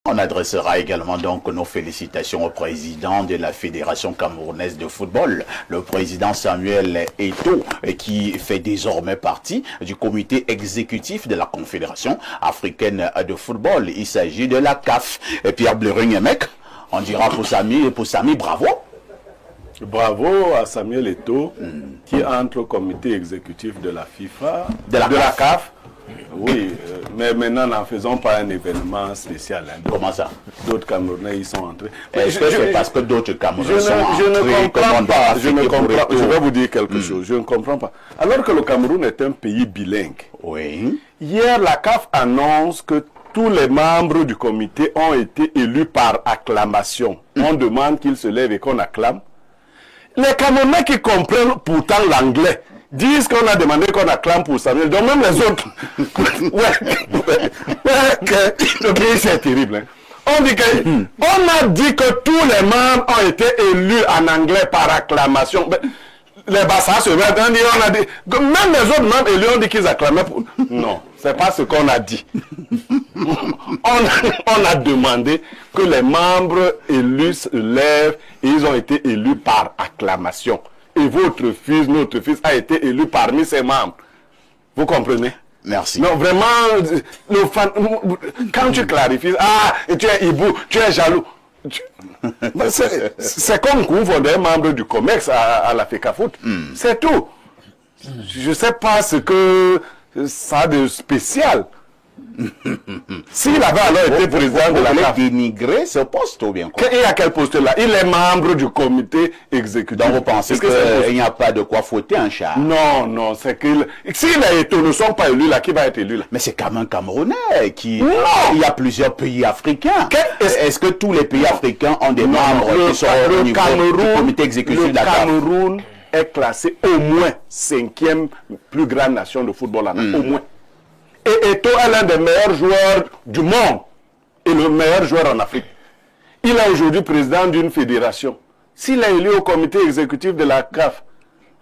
On adressera également donc nos félicitations au président de la Fédération camerounaise de football, le président Samuel Eto'o, qui fait désormais partie du comité exécutif de la Confédération africaine de football. Il s'agit de la CAF. Et Pierre Blering-Emek, on dira pour Samy, bravo. Bravo à Samuel Eto'o, qui entre au comité exécutif de la FIFA, de la CAF. Oui, mais maintenant n'en faisons pas un événement spécial. Hein. Comment ça? D'autres Camerounais y sont entrés. Est-ce que c'est parce que d'autres Camerounais sont entrés? Je ne comprends pas. Je vais vous dire quelque chose. Je ne comprends pas. Alors que le Cameroun est un pays bilingue. Oui. Hier, la CAF annonce que tous les membres du comité ont été élus par acclamation. On demande qu'ils se lèvent et qu'on acclame. Les Camerounais qui comprennent pourtant l'anglais disent qu'on a demandé qu'on acclame pour Samuel. Donc même les autres... le pays c'est terrible. Hein. On a dit que tous les membres ont été élus en anglais par acclamation. Les Bassas se mettent, on a dit... Même les autres membres élus ont dit qu'ils acclamaient pour... Non, c'est pas ce qu'on a dit. On a demandé que les membres élus se lèvent et ils ont été élus par acclamation. Et votre fils, notre fils, a été élu parmi ses membres. Vous comprenez? Merci. Non, vraiment, quand tu clarifies, tu es hibou, tu es jaloux. C'est comme qu'on est membre du COMEX à la FECAFOOT. C'est tout. Je ne sais pas ce que ça a de spécial. S'il avait alors été président de la CAF, dénigrer ce poste ou bien quoi? Et à quel poste là? Il est membre du comité exécutif. Donc vous pensez qu'il n'y a pas de quoi fouetter un chat? Non, non, c'est que s'il a été, ne sont pas élus là, qui va être élu là? Mais c'est quand même un Camerounais qui... Non! Il y a plusieurs pays africains. Est-ce que tous les pays africains ont des membres qui sont au niveau du comité exécutif de la CAF? Le Cameroun est classé au moins 5e plus grande nation de football en Afrique, au moins. Et Eto'o est l'un des meilleurs joueurs du monde et le meilleur joueur en Afrique. Il est aujourd'hui président d'une fédération. S'il est élu au comité exécutif de la CAF,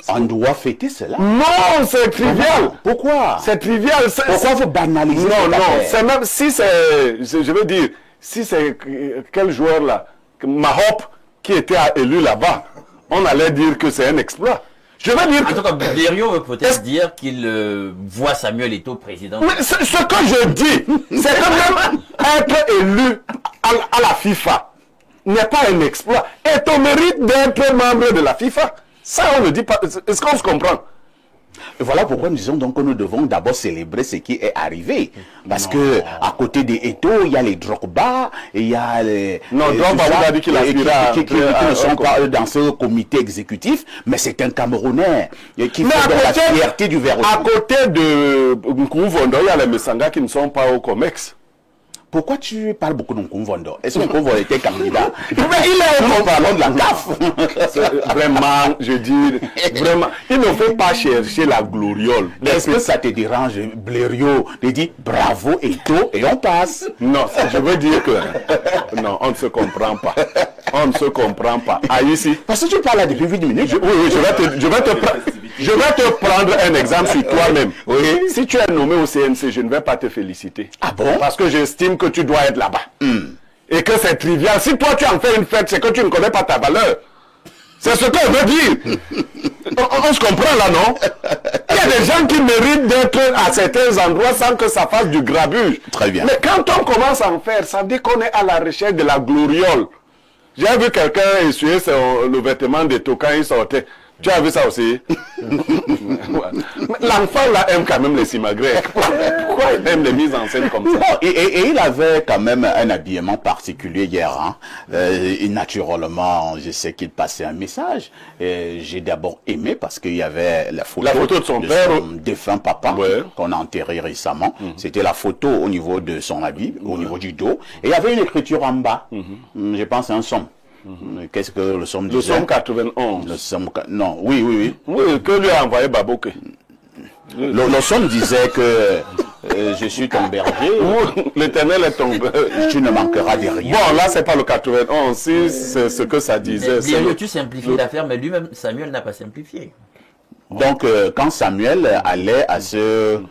on doit fêter cela. Non, c'est trivial. Pourquoi? C'est trivial. Pourquoi vous banalisez? Non, c'est même si c'est, je veux dire, si c'est quel joueur là, Mahop, qui était élu là-bas, on allait dire que c'est un exploit. Je veux dire... En tout cas, Blériot veut peut-être dire qu'il voit Samuel Eto'o président. Mais ce que je dis, c'est quand même être élu à la FIFA n'est pas un exploit. Eto'o mérite d'être membre de la FIFA. Ça, on ne dit pas. Est-ce qu'on se comprend? Voilà pourquoi nous disons donc que nous devons d'abord célébrer ce qui est arrivé. Parce que à côté des Eto'o, il y a les Drogba, il y a les... Non, Drogba, vous avez dit qu'il aspira qui ne sont pas dans ce comité exécutif, mais c'est un Camerounais qui fait de la fierté du verre. À côté de Nkoumvondo, il y a les Messanga qui ne sont pas au COMEX. Pourquoi tu parles beaucoup de Nkoumvondo? Est-ce que Nkoumvondo était candidat? Mais il est au parlant de la CAF. Vraiment, je dis, vraiment, il ne faut pas chercher la gloriole. Est-ce que ça te dérange, Blériot, de dire bravo Eto'o et on passe? Non, je veux dire que, non, on ne se comprend pas. On ne se comprend pas. Ah, ici. Parce que tu parles là depuis 8 minutes. Oui, je vais te prendre un exemple sur toi-même. Oui. Si tu es nommé au CNC, je ne vais pas te féliciter. Ah bon? Parce que j'estime que tu dois être là-bas. Et que c'est trivial. Si toi tu en fais une fête, c'est que tu ne connais pas ta valeur. C'est ce que je veux dire. On se comprend là, non? Il y a des gens qui méritent d'être à certains endroits sans que ça fasse du grabuge. Très bien. Mais quand on commence à en faire, ça dit qu'on est à la recherche de la gloriole. J'ai vu quelqu'un essuyer le vêtement d'Eto'o quand il sortait. Tu as vu ça aussi? L'enfant là aime quand même les simagrées. Pourquoi il aime les mises en scène comme ça? Bon, et il avait quand même un habillement particulier hier. Hein. Et naturellement, je sais qu'il passait un message. J'ai d'abord aimé parce qu'il y avait la photo de son père, défunt papa, qu'on a enterré récemment. C'était la photo au niveau de son habit, au niveau du dos. Et il y avait une écriture en bas. Je pense à un somme. Qu'est-ce que le somme disait? Le somme 91. Le somme, non, oui. Oui, que lui a envoyé Baboke. Le somme disait que je suis ton berger. L'Éternel est ton berger. Tu ne manqueras de rien. Bon, là, c'est pas le 91. Si c'est ce que ça disait. Tu simplifies l'affaire, mais lui-même, Samuel n'a pas simplifié. Donc, quand Samuel allait à ce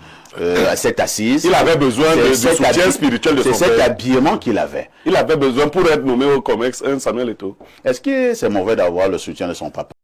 à cette assise. Il avait besoin du cet soutien spirituel de son C'est cet père. habillement qu'il avait. Il avait besoin pour être nommé comme un Samuel Eto'o. Est-ce que c'est mauvais d'avoir le soutien de son papa?